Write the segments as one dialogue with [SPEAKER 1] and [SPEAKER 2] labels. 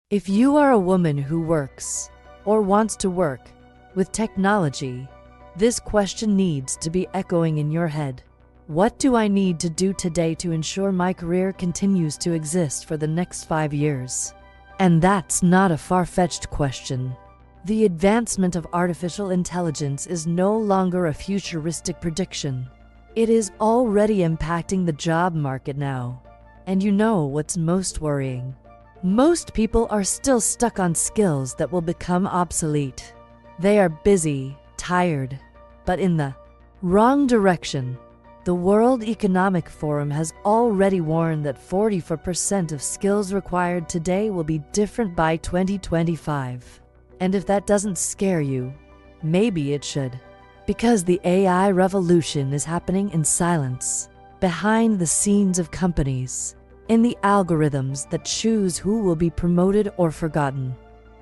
[SPEAKER 1] If you are a woman who works, or wants to work, with technology, this question needs to be echoing in your head. What do I need to do today to ensure my career continues to exist for the next 5 years? And that's not a far-fetched question. The advancement of artificial intelligence is no longer a futuristic prediction. It is already impacting the job market now. And you know what's most worrying? Most people are still stuck on skills that will become obsolete. They are busy, tired, but in the wrong direction. The World Economic Forum has already warned that 44% of skills required today will be different by 2025. And if that doesn't scare you, maybe it should. Because the AI revolution is happening in silence, behind the scenes of companies, in the algorithms that choose who will be promoted or forgotten.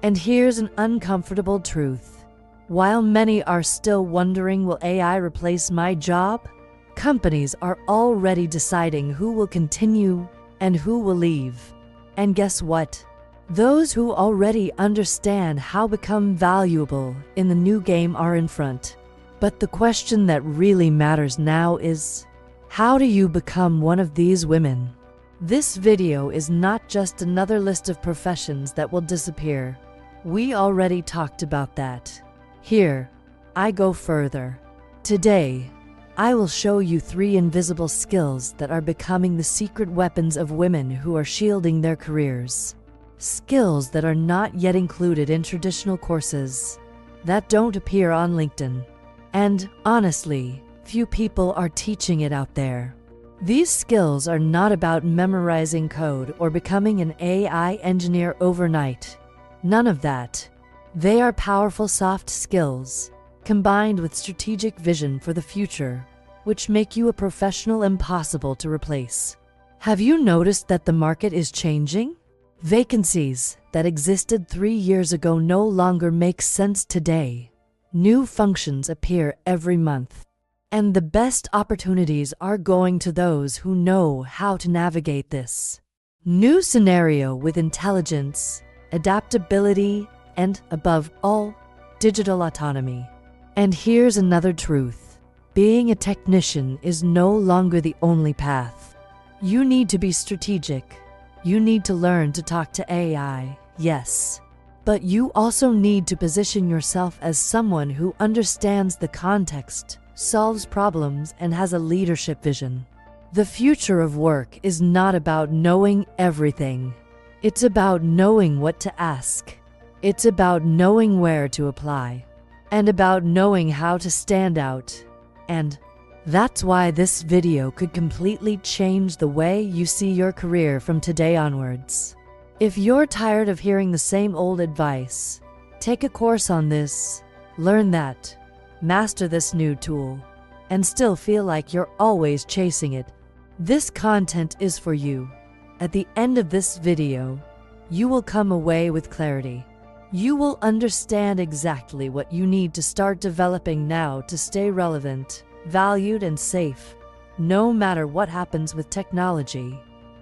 [SPEAKER 1] And here's an uncomfortable truth. While many are still wondering, will AI replace my job? Companies are already deciding who will continue and who will leave. And guess what? Those who already understand how to become valuable in the new game are in front. But the question that really matters now is, how do you become one of these women? This video is not just another list of professions that will disappear. We already talked about that. Here, I go further. Today, I will show you 3 invisible skills that are becoming the secret weapons of women who are shielding their careers. Skills that are not yet included in traditional courses, that don't appear on LinkedIn. And honestly, few people are teaching it out there. These skills are not about memorizing code or becoming an AI engineer overnight. None of that. They are powerful soft skills, combined with strategic vision for the future, which make you a professional impossible to replace. Have you noticed that the market is changing? Vacancies that existed 3 years ago no longer make sense today. New functions appear every month. And the best opportunities are going to those who know how to navigate this new scenario with intelligence, adaptability, and above all, digital autonomy. And here's another truth. Being a technician is no longer the only path. You need to be strategic. You need to learn to talk to AI, yes. But you also need to position yourself as someone who understands the context, solves problems, and has a leadership vision. The future of work is not about knowing everything. It's about knowing what to ask. It's about knowing where to apply. And about knowing how to stand out. And that's why this video could completely change the way you see your career from today onwards. If you're tired of hearing the same old advice, take a course on this, learn that, master this new tool, and still feel like you're always chasing it. This content is for you. At the end of this video, you will come away with clarity. You will understand exactly what you need to start developing now to stay relevant, valued, and safe, no matter what happens with technology.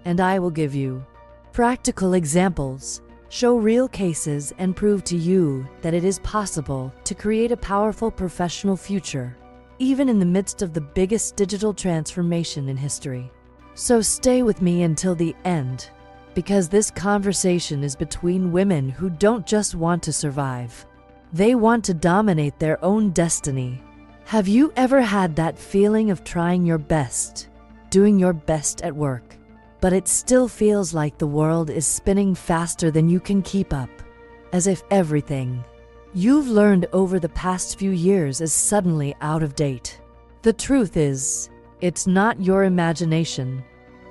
[SPEAKER 1] And I will give you practical examples, show real cases, and prove to you that it is possible to create a powerful professional future, even in the midst of the biggest digital transformation in history. So stay with me until the end, because this conversation is between women who don't just want to survive. They want to dominate their own destiny. Have you ever had that feeling of trying your best, doing your best at work, but it still feels like the world is spinning faster than you can keep up, as if everything you've learned over the past few years is suddenly out of date? The truth is, it's not your imagination.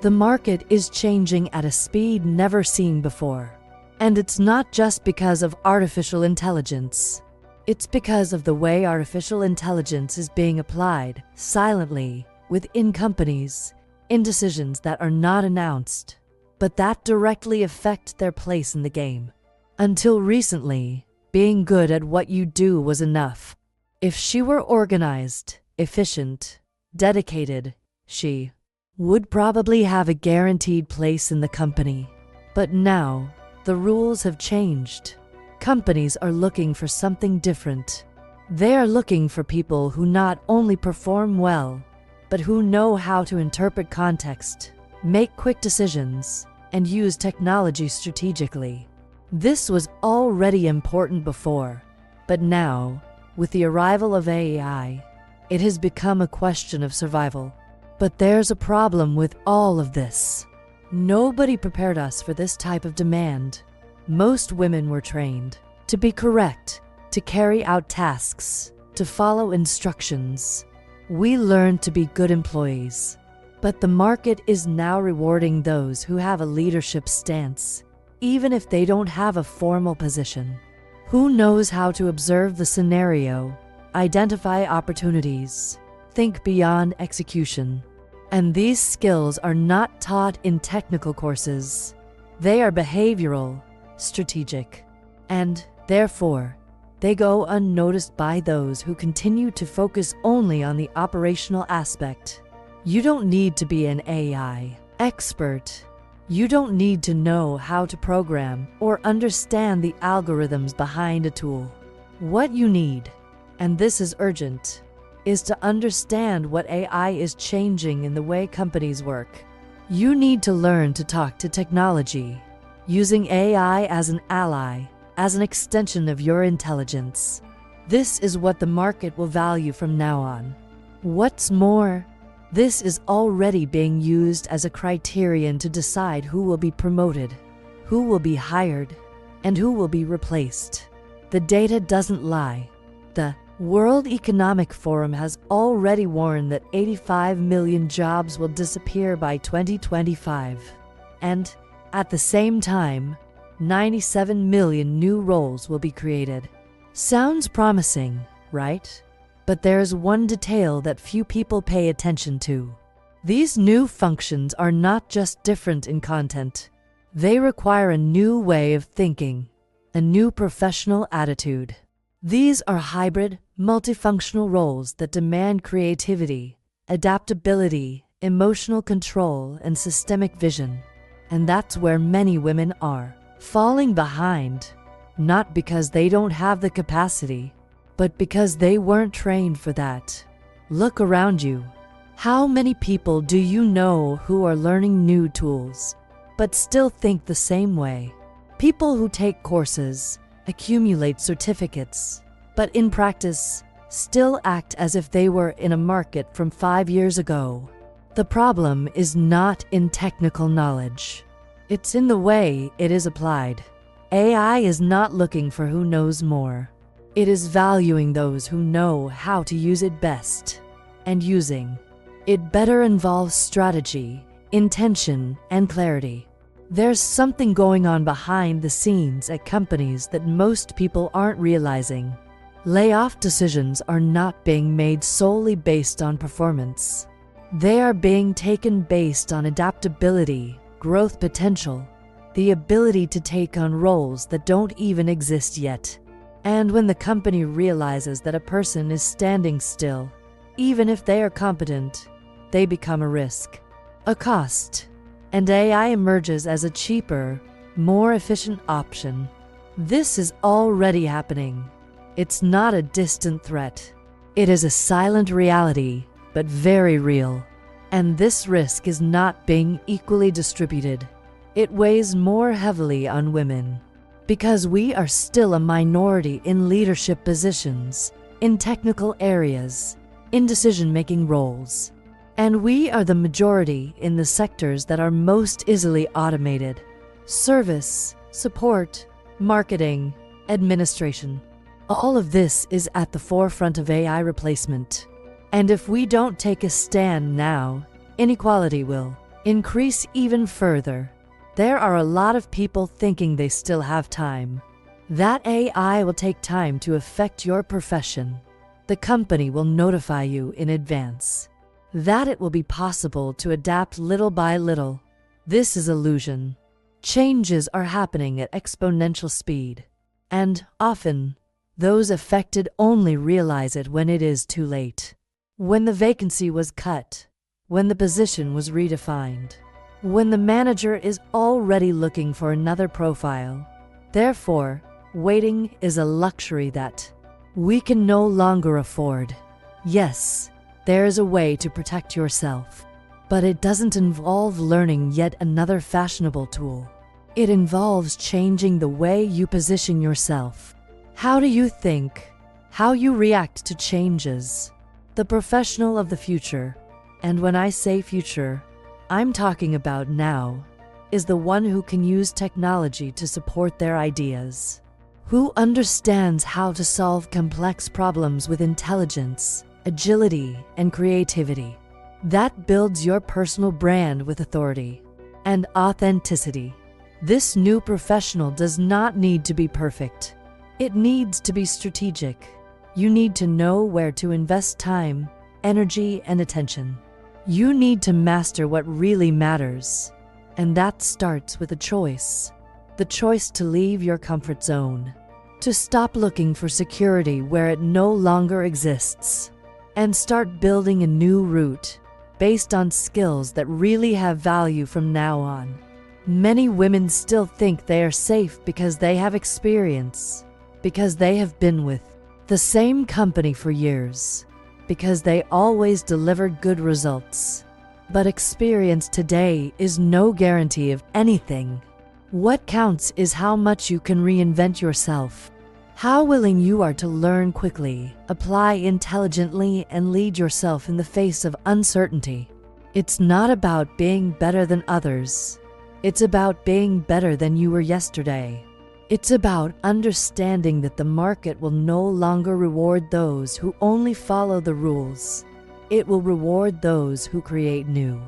[SPEAKER 1] The market is changing at a speed never seen before. And it's not just because of artificial intelligence. It's because of the way artificial intelligence is being applied silently within companies, in decisions that are not announced, but that directly affect their place in the game. Until recently, being good at what you do was enough. If she were organized, efficient, dedicated, she would probably have a guaranteed place in the company. But now, The rules have changed. Companies are looking for something different. They are looking for people who not only perform well, but who know how to interpret context, make quick decisions, and use technology strategically. This was already important before, but now, with the arrival of AI, it has become a question of survival. But there's a problem with all of this. Nobody prepared us for this type of demand. Most women were trained to be correct, to carry out tasks, to follow instructions. We learned to be good employees. But the market is now rewarding those who have a leadership stance, even if they don't have a formal position. Who knows how to observe the scenario, identify opportunities, think beyond execution. And these skills are not taught in technical courses. They are behavioral, strategic, and therefore, they go unnoticed by those who continue to focus only on the operational aspect. You don't need to be an AI expert. You don't need to know how to program or understand the algorithms behind a tool. What you need, and this is urgent, is to understand what AI is changing in the way companies work. You need to learn to talk to technology, using AI as an ally, as an extension of your intelligence. This is what the market will value from now on. What's more, this is already being used as a criterion to decide who will be promoted, who will be hired, and who will be replaced. The data doesn't lie. The World Economic Forum has already warned that 85 million jobs will disappear by 2025. And, at the same time, 97 million new roles will be created. Sounds promising, right? But there's one detail that few people pay attention to. These new functions are not just different in content. They require a new way of thinking, a new professional attitude. These are hybrid, multifunctional roles that demand creativity, adaptability, emotional control, and systemic vision. And that's where many women are falling behind, not because they don't have the capacity, but because they weren't trained for that. Look around you. How many people do you know who are learning new tools, but still think the same way? People who take courses, accumulate certificates, but in practice, still act as if they were in a market from 5 years ago. The problem is not in technical knowledge. It's in the way it is applied. AI is not looking for who knows more. It is valuing those who know how to use it best. And using it better involves strategy, intention, and clarity. There's something going on behind the scenes at companies that most people aren't realizing. Layoff decisions are not being made solely based on performance. They are being taken based on adaptability, growth potential, the ability to take on roles that don't even exist yet. And when the company realizes that a person is standing still, even if they are competent, they become a risk, a cost, and AI emerges as a cheaper, more efficient option. This is already happening. It's not a distant threat. It is a silent reality, but very real. And this risk is not being equally distributed. It weighs more heavily on women, because we are still a minority in leadership positions, in technical areas, in decision-making roles. And we are the majority in the sectors that are most easily automated: service, support, marketing, administration. All of this is at the forefront of AI replacement. And if we don't take a stand now, inequality will increase even further. There are a lot of people thinking they still have time. That AI will take time to affect your profession. The company will notify you in advance. That it will be possible to adapt little by little. This is illusion. Changes are happening at exponential speed. And often, those affected only realize it when it is too late. When the vacancy was cut, when the position was redefined, when the manager is already looking for another profile. Therefore, waiting is a luxury that we can no longer afford. Yes, there is a way to protect yourself, but it doesn't involve learning yet another fashionable tool. It involves changing the way you position yourself. How do you think? How you react to changes? The professional of the future, and when I say future, I'm talking about now, is the one who can use technology to support their ideas, who understands how to solve complex problems with intelligence, agility, and creativity. That builds your personal brand with authority and authenticity. This new professional does not need to be perfect. It needs to be strategic. You need to know where to invest time, energy, and attention. You need to master what really matters. And that starts with a choice. The choice to leave your comfort zone, to stop looking for security where it no longer exists, and start building a new route based on skills that really have value from now on. Many women still think they are safe because they have experience, because they have been with the same company for years, because they always delivered good results. But experience today is no guarantee of anything. What counts is how much you can reinvent yourself, how willing you are to learn quickly, apply intelligently, and lead yourself in the face of uncertainty. It's not about being better than others. It's about being better than you were yesterday. It's about understanding that the market will no longer reward those who only follow the rules. It will reward those who create new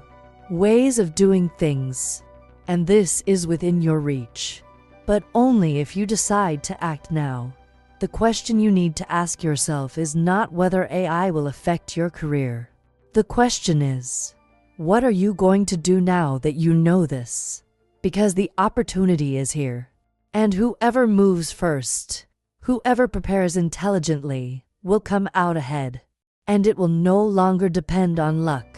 [SPEAKER 1] ways of doing things. And this is within your reach, but only if you decide to act now. The question you need to ask yourself is not whether AI will affect your career. The question is, what are you going to do now that you know this? Because the opportunity is here. And whoever moves first, whoever prepares intelligently, will come out ahead. And it will no longer depend on luck,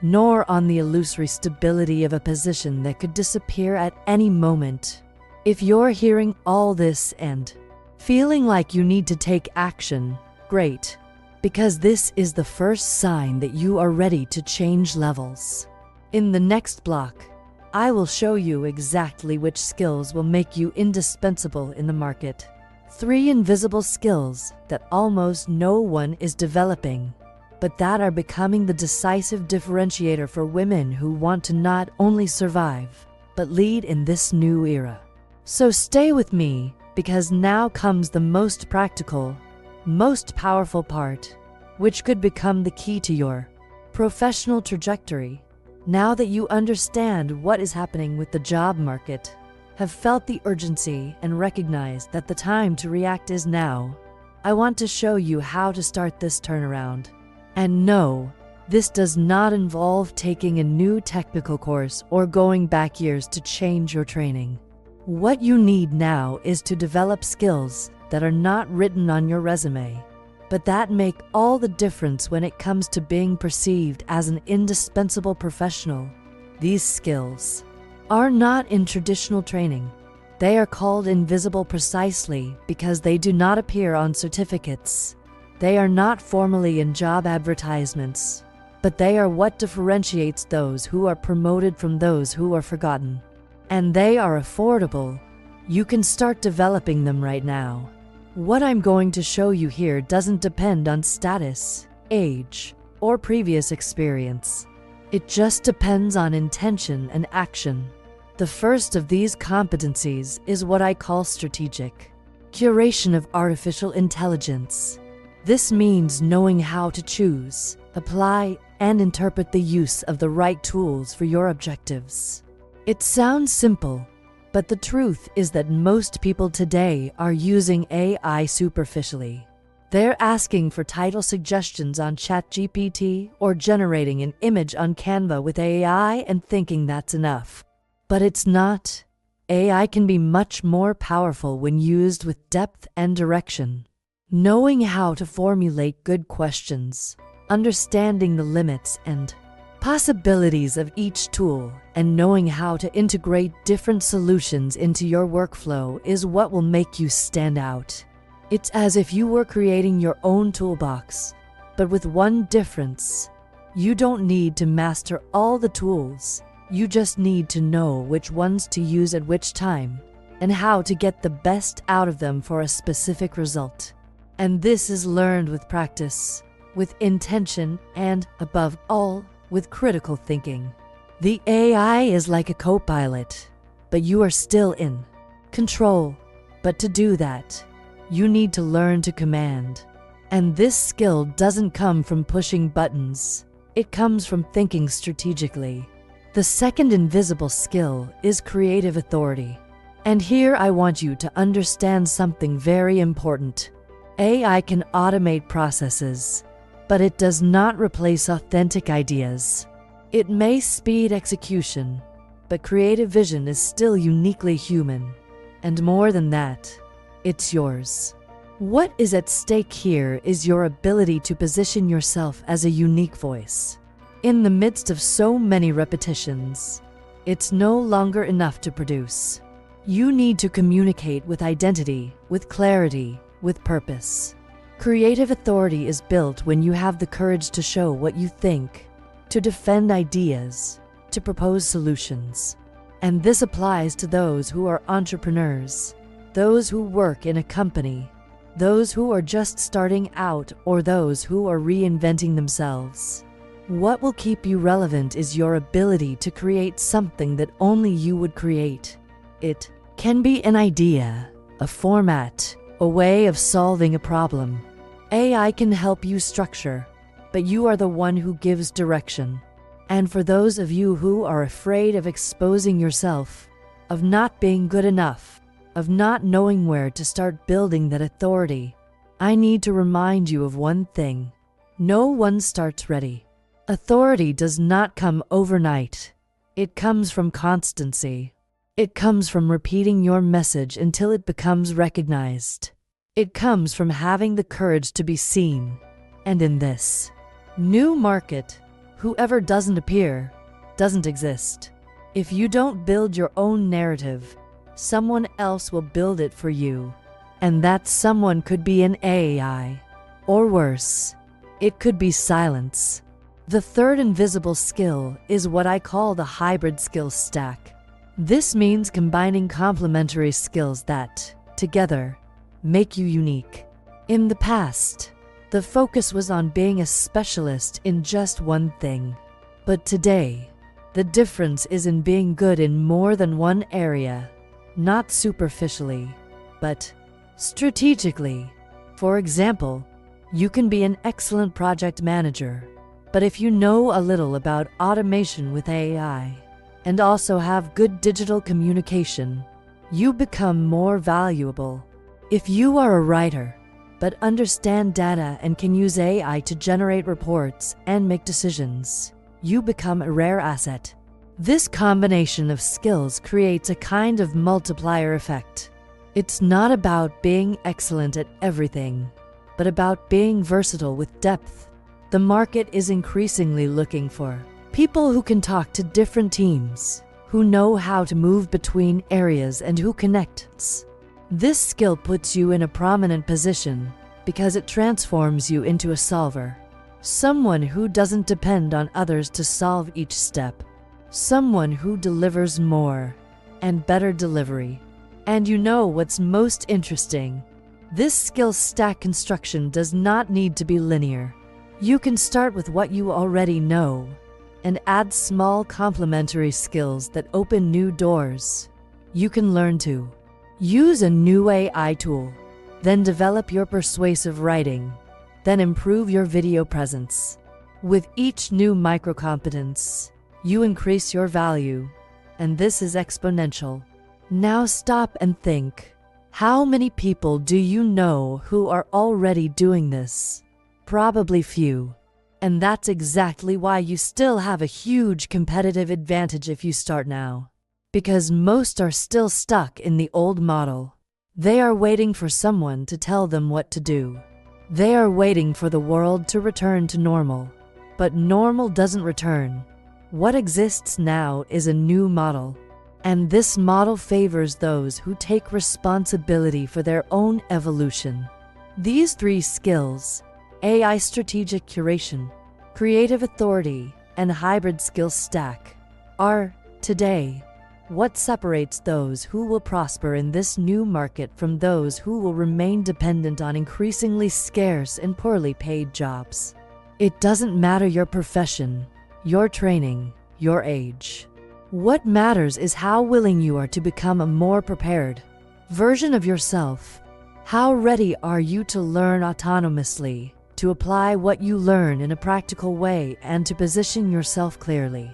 [SPEAKER 1] nor on the illusory stability of a position that could disappear at any moment. If you're hearing all this and feeling like you need to take action, great, because this is the first sign that you are ready to change levels. In the next block, I will show you exactly which skills will make you indispensable in the market. 3 invisible skills that almost no one is developing, but that are becoming the decisive differentiator for women who want to not only survive, but lead in this new era. So stay with me, because now comes the most practical, most powerful part, which could become the key to your professional trajectory. Now that you understand what is happening with the job market, have felt the urgency, and recognize that the time to react is now, I want to show you how to start this turnaround. And no, this does not involve taking a new technical course or going back years to change your training. What you need now is to develop skills that are not written on your resume, but that make all the difference when it comes to being perceived as an indispensable professional. These skills are not in traditional training. They are called invisible precisely because they do not appear on certificates. They are not formally in job advertisements, but they are what differentiates those who are promoted from those who are forgotten. And they are affordable. You can start developing them right now. What I'm going to show you here doesn't depend on status, age, or previous experience. It just depends on intention and action. The first of these competencies is what I call strategic curation of artificial intelligence. This means knowing how to choose, apply, and interpret the use of the right tools for your objectives. It sounds simple, but the truth is that most people today are using AI superficially. They're asking for title suggestions on ChatGPT or generating an image on Canva with AI and thinking that's enough. But it's not. AI can be much more powerful when used with depth and direction. Knowing how to formulate good questions, understanding the limits, and possibilities of each tool and knowing how to integrate different solutions into your workflow is what will make you stand out. It's as if you were creating your own toolbox, but with one difference. You don't need to master all the tools. You just need to know which ones to use at which time and how to get the best out of them for a specific result. And this is learned with practice, with intention, and above all, with critical thinking. The AI is like a co-pilot, but you are still in control. But to do that, you need to learn to command. And this skill doesn't come from pushing buttons. It comes from thinking strategically. The second invisible skill is creative authority. And here I want you to understand something very important. AI can automate processes, but it does not replace authentic ideas. It may speed execution, but creative vision is still uniquely human. And more than that, it's yours. What is at stake here is your ability to position yourself as a unique voice. In the midst of so many repetitions, it's no longer enough to produce. You need to communicate with identity, with clarity, with purpose. Creative authority is built when you have the courage to show what you think, to defend ideas, to propose solutions. And this applies to those who are entrepreneurs, those who work in a company, those who are just starting out, or those who are reinventing themselves. What will keep you relevant is your ability to create something that only you would create. It can be an idea, a format, a way of solving a problem. AI can help you structure, but you are the one who gives direction. And for those of you who are afraid of exposing yourself, of not being good enough, of not knowing where to start building that authority, I need to remind you of one thing. No one starts ready. Authority does not come overnight. It comes from constancy. It comes from repeating your message until it becomes recognized. It comes from having the courage to be seen. And in this new market, whoever doesn't appear doesn't exist. If you don't build your own narrative, someone else will build it for you. And that someone could be an AI. Or worse, it could be silence. The third invisible skill is what I call the hybrid skill stack. This means combining complementary skills that, together, make you unique. In the past, the focus was on being a specialist in just one thing. But today, the difference is in being good in more than one area, not superficially, but strategically. For example, you can be an excellent project manager, but if you know a little about automation with AI, and also have good digital communication, you become more valuable. If you are a writer, but understand data and can use AI to generate reports and make decisions, you become a rare asset. This combination of skills creates a kind of multiplier effect. It's not about being excellent at everything, but about being versatile with depth. The market is increasingly looking for people who can talk to different teams, who know how to move between areas and who connects. This skill puts you in a prominent position because it transforms you into a solver. Someone who doesn't depend on others to solve each step. Someone who delivers more and better delivery. And you know what's most interesting? This skill stack construction does not need to be linear. You can start with what you already know and add small complementary skills that open new doors. You can learn to use a new AI tool, then develop your persuasive writing, then improve your video presence. With each new microcompetence, you increase your value, and this is exponential. Now stop and think. How many people do you know who are already doing this? Probably few. And that's exactly why you still have a huge competitive advantage if you start now. Because most are still stuck in the old model. They are waiting for someone to tell them what to do. They are waiting for the world to return to normal. But normal doesn't return. What exists now is a new model, and this model favors those who take responsibility for their own evolution. These 3 skills, AI strategic curation, creative authority, and hybrid skill stack, are, today, what separates those who will prosper in this new market from those who will remain dependent on increasingly scarce and poorly paid jobs. It doesn't matter your profession, your training, your age. What matters is how willing you are to become a more prepared version of yourself. How ready are you to learn autonomously, to apply what you learn in a practical way, and to position yourself clearly?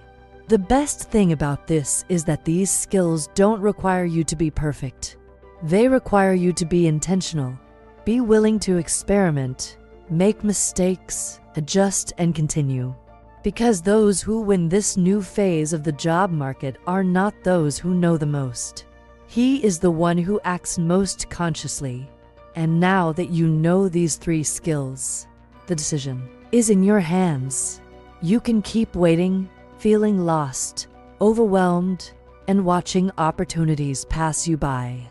[SPEAKER 1] The best thing about this is that these skills don't require you to be perfect. They require you to be intentional, be willing to experiment, make mistakes, adjust, and continue. Because those who win this new phase of the job market are not those who know the most. He is the one who acts most consciously. And now that you know these 3 skills, the decision is in your hands. You can keep waiting, feeling lost, overwhelmed, and watching opportunities pass you by.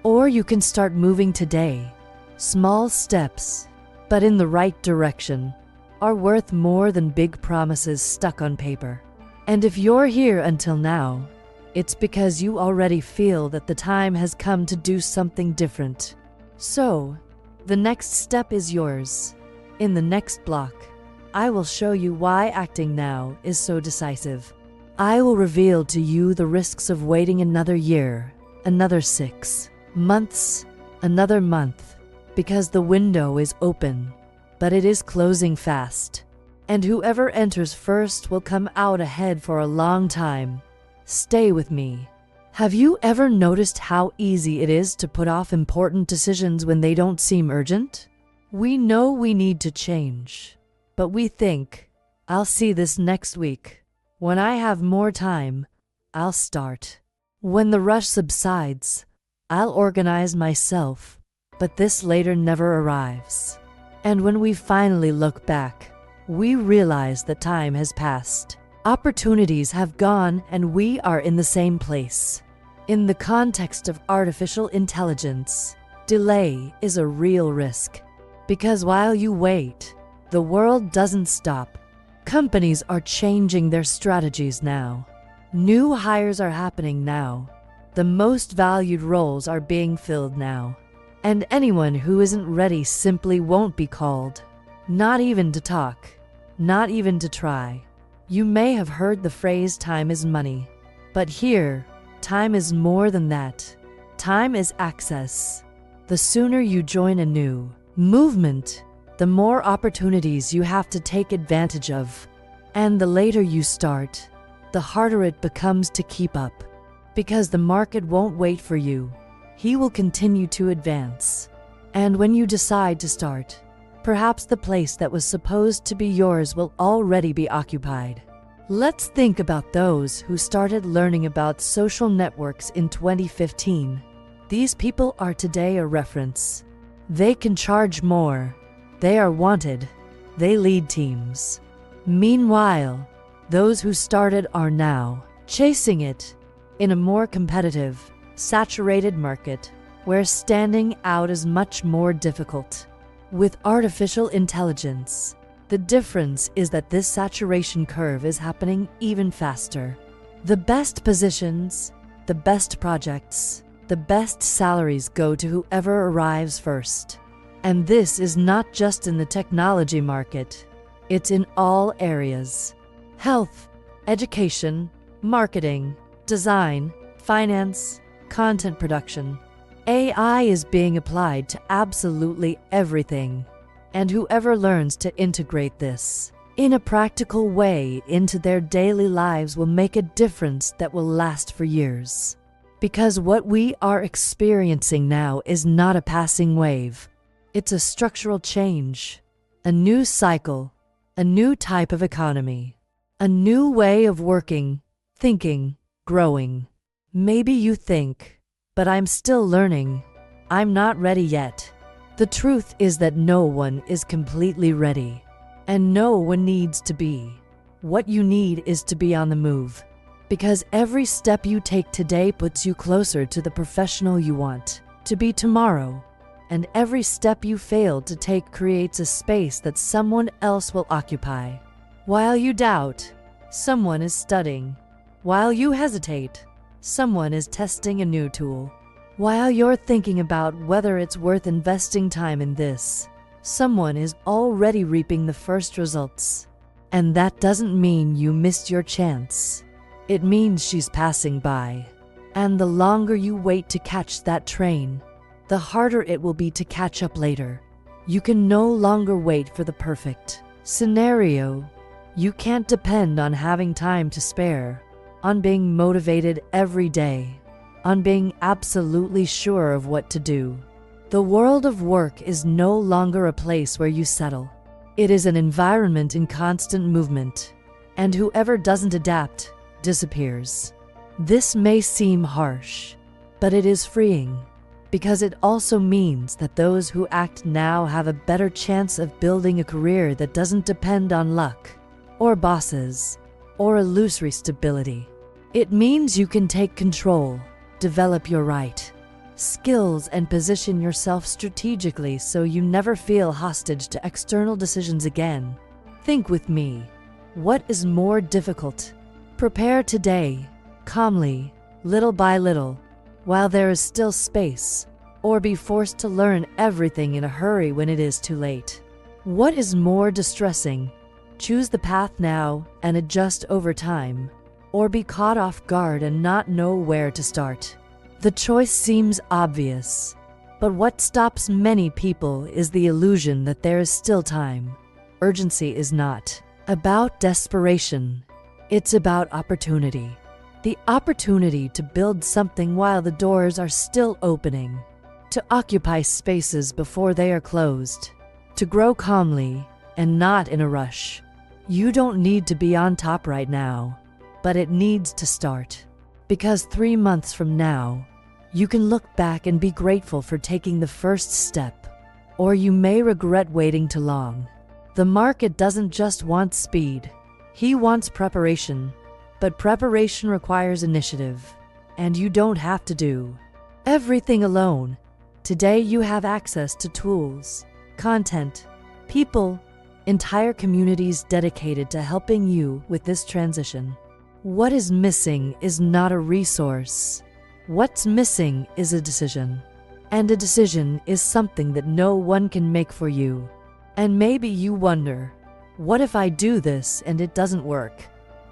[SPEAKER 1] Or you can start moving today. Small steps, but in the right direction, are worth more than big promises stuck on paper. And if you're here until now, it's because you already feel that the time has come to do something different. So, the next step is yours. In the next block, I will show you why acting now is so decisive. I will reveal to you the risks of waiting another year, another 6 months, another month, because the window is open, but it is closing fast. And whoever enters first will come out ahead for a long time. Stay with me. Have you ever noticed how easy it is to put off important decisions when they don't seem urgent? We know we need to change, but we think, I'll see this next week. When I have more time, I'll start. When the rush subsides, I'll organize myself, but this later never arrives. And when we finally look back, we realize that time has passed. Opportunities have gone, and we are in the same place. In the context of artificial intelligence, delay is a real risk. Because while you wait, the world doesn't stop. Companies are changing their strategies now. New hires are happening now. The most valued roles are being filled now. And anyone who isn't ready simply won't be called. Not even to talk. Not even to try. You may have heard the phrase time is money. But here, time is more than that. Time is access. The sooner you join a new movement, the more opportunities you have to take advantage of. And the later you start, the harder it becomes to keep up. Because the market won't wait for you. He will continue to advance. And when you decide to start, perhaps the place that was supposed to be yours will already be occupied. Let's think about those who started learning about social networks in 2015. These people are today a reference. They can charge more. They are wanted. They lead teams. Meanwhile, those who started are now chasing it in a more competitive, saturated market where standing out is much more difficult. With artificial intelligence, the difference is that this saturation curve is happening even faster. The best positions, the best projects, the best salaries go to whoever arrives first. And this is not just in the technology market, it's in all areas. Health, education, marketing, design, finance, content production. AI is being applied to absolutely everything. And whoever learns to integrate this in a practical way into their daily lives will make a difference that will last for years. Because what we are experiencing now is not a passing wave. It's a structural change, a new cycle, a new type of economy, a new way of working, thinking, growing. Maybe you think, but I'm still learning. I'm not ready yet. The truth is that no one is completely ready, and no one needs to be. What you need is to be on the move. Because every step you take today puts you closer to the professional you want to be tomorrow. And every step you fail to take creates a space that someone else will occupy. While you doubt, someone is studying. While you hesitate, someone is testing a new tool. While you're thinking about whether it's worth investing time in this, someone is already reaping the first results. And that doesn't mean you missed your chance. It means she's passing by. And the longer you wait to catch that train, the harder it will be to catch up later. You can no longer wait for the perfect scenario. You can't depend on having time to spare, on being motivated every day, on being absolutely sure of what to do. The world of work is no longer a place where you settle. It is an environment in constant movement, and whoever doesn't adapt disappears. This may seem harsh, but it is freeing, because it also means that those who act now have a better chance of building a career that doesn't depend on luck, or bosses, or illusory stability. It means you can take control, develop your right skills, and position yourself strategically so you never feel hostage to external decisions again. Think with me. What is more difficult? Prepare today, calmly, little by little, while there is still space, or be forced to learn everything in a hurry when it is too late. What is more distressing? Choose the path now and adjust over time, or be caught off guard and not know where to start. The choice seems obvious, but what stops many people is the illusion that there is still time. Urgency is not about desperation. It's about opportunity. The opportunity to build something while the doors are still opening, to occupy spaces before they are closed, to grow calmly and not in a rush. You don't need to be on top right now, but it needs to start. Because 3 months from now, you can look back and be grateful for taking the first step, or you may regret waiting too long. The market doesn't just want speed. He wants preparation, but preparation requires initiative, and you don't have to do everything alone. Today you have access to tools, content, people, entire communities dedicated to helping you with this transition. What is missing is not a resource. What's missing is a decision. And a decision is something that no one can make for you. And maybe you wonder, what if I do this and it doesn't work?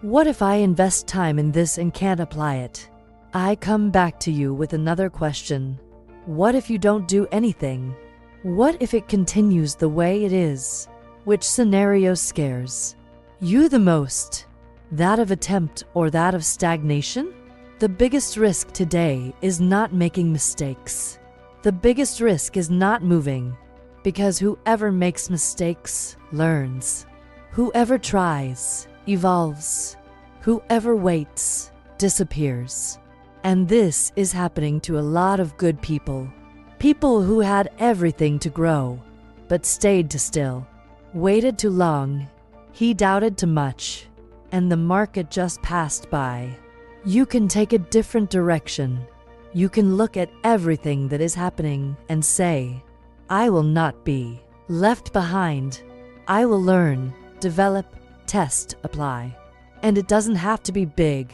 [SPEAKER 1] What if I invest time in this and can't apply it? I come back to you with another question. What if you don't do anything? What if it continues the way it is? Which scenario scares you the most? That of attempt or that of stagnation? The biggest risk today is not making mistakes. The biggest risk is not moving, because whoever makes mistakes learns. Whoever tries evolves. Whoever waits disappears. And this is happening to a lot of good people. People who had everything to grow, but stayed too still. Waited too long. He doubted too much, and the market just passed by. You can take a different direction. You can look at everything that is happening and say, I will not be left behind. I will learn, develop, test, apply. And it doesn't have to be big.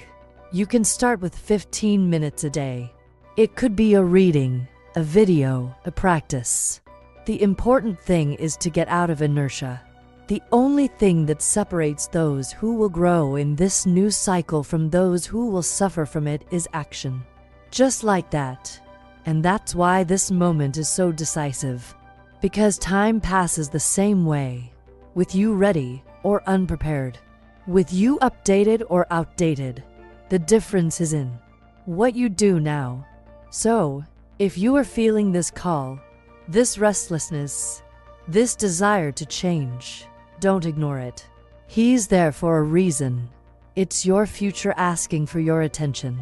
[SPEAKER 1] You can start with 15 minutes a day. It could be a reading, a video, a practice. The important thing is to get out of inertia. The only thing that separates those who will grow in this new cycle from those who will suffer from it is action. Just like that. And that's why this moment is so decisive. Because time passes the same way, with you ready or unprepared, with you updated or outdated. The difference is in what you do now. So, if you are feeling this call, this restlessness, this desire to change, don't ignore it. He's there for a reason. It's your future asking for your attention.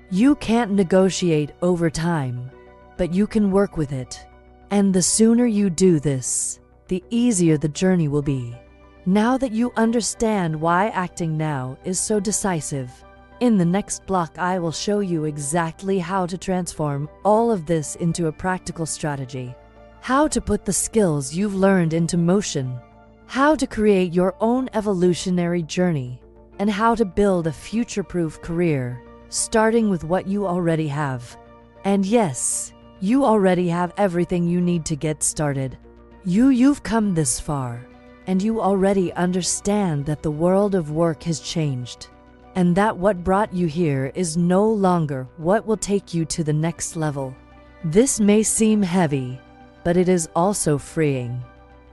[SPEAKER 1] You can't negotiate over time, but you can work with it. And the sooner you do this, the easier the journey will be. Now that you understand why acting now is so decisive, in the next block I will show you exactly how to transform all of this into a practical strategy. How to put the skills you've learned into motion, how to create your own evolutionary journey, and how to build a future-proof career, starting with what you already have. And yes, you already have everything you need to get started. You've come this far, and you already understand that the world of work has changed, and that what brought you here is no longer what will take you to the next level. This may seem heavy, but it is also freeing,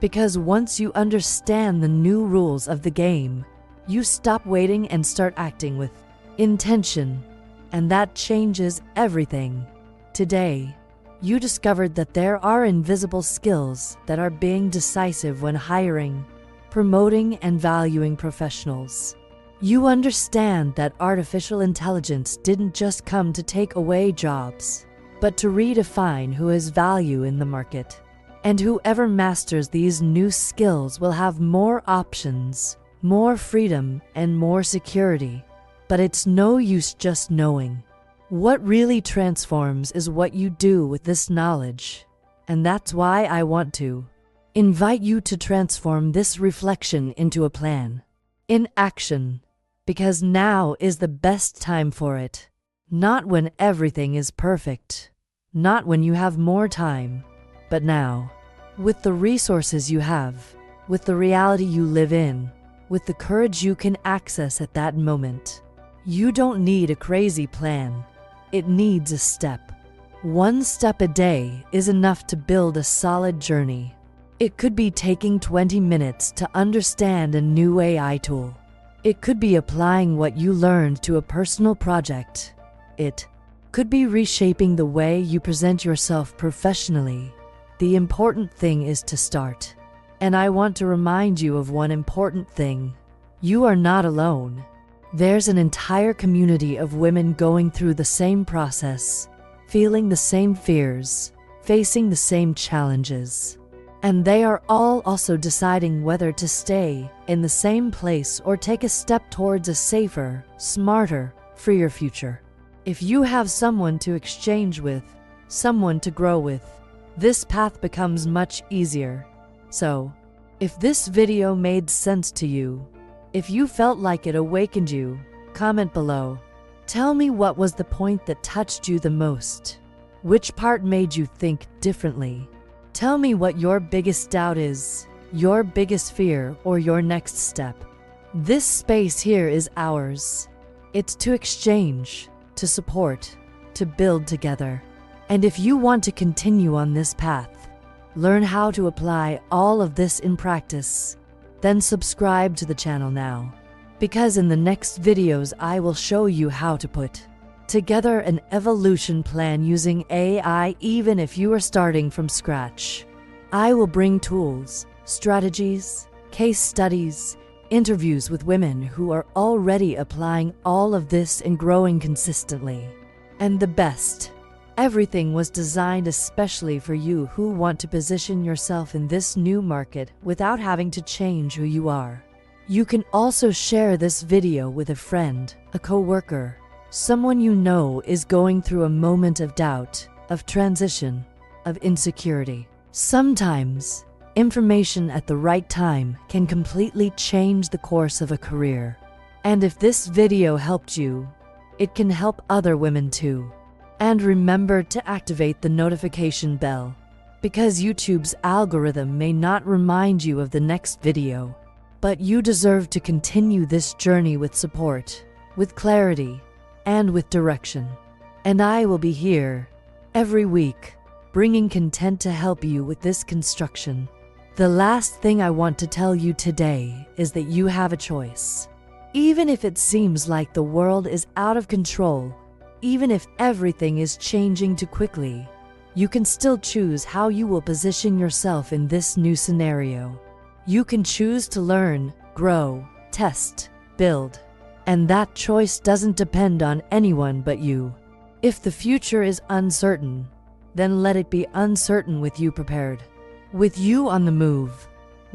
[SPEAKER 1] because once you understand the new rules of the game, you stop waiting and start acting with intention, and that changes everything. Today, you discovered that there are invisible skills that are being decisive when hiring, promoting, and valuing professionals. You understand that artificial intelligence didn't just come to take away jobs, but to redefine who has value in the market. And whoever masters these new skills will have more options, more freedom, and more security. But it's no use just knowing. What really transforms is what you do with this knowledge. And that's why I want to invite you to transform this reflection into a plan, in action, because now is the best time for it. Not when everything is perfect, not when you have more time, but now, with the resources you have, with the reality you live in, with the courage you can access at that moment. You don't need a crazy plan. It needs a step. One step a day is enough to build a solid journey. It could be taking 20 minutes to understand a new AI tool. It could be applying what you learned to a personal project. It could be reshaping the way you present yourself professionally. The important thing is to start. And I want to remind you of one important thing. You are not alone. There's an entire community of women going through the same process, feeling the same fears, facing the same challenges. And they are all also deciding whether to stay in the same place or take a step towards a safer, smarter, freer future. If you have someone to exchange with, someone to grow with, this path becomes much easier. So, if this video made sense to you, if you felt like it awakened you, comment below. Tell me what was the point that touched you the most. Which part made you think differently? Tell me what your biggest doubt is, your biggest fear, or your next step. This space here is ours. It's to exchange, to support, to build together. And if you want to continue on this path, learn how to apply all of this in practice, then subscribe to the channel now. Because in the next videos I will show you how to put together an evolution plan using AI even if you are starting from scratch. I will bring tools, strategies, case studies, interviews with women who are already applying all of this and growing consistently. And the best, everything was designed especially for you who want to position yourself in this new market without having to change who you are. You can also share this video with a friend, a coworker, someone you know is going through a moment of doubt, of transition, of insecurity. Sometimes, information at the right time can completely change the course of a career. And if this video helped you, it can help other women too. And remember to activate the notification bell, because YouTube's algorithm may not remind you of the next video, but you deserve to continue this journey with support, with clarity, and with direction. And I will be here every week, bringing content to help you with this construction. The last thing I want to tell you today is that you have a choice. Even if it seems like the world is out of control, even if everything is changing too quickly, you can still choose how you will position yourself in this new scenario. You can choose to learn, grow, test, build. And that choice doesn't depend on anyone but you. If the future is uncertain, then let it be uncertain with you prepared, with you on the move,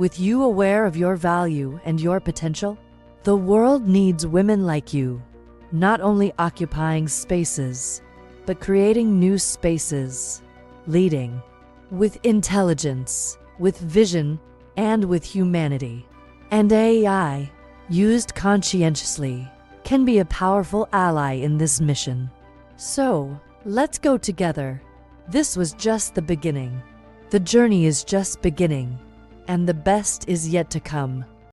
[SPEAKER 1] With you aware of your value and your potential, the world needs women like you, not only occupying spaces, but creating new spaces, leading with intelligence, with vision, and with humanity. And AI, used conscientiously, can be a powerful ally in this mission. So, let's go together. This was just the beginning. The journey is just beginning, and the best is yet to come.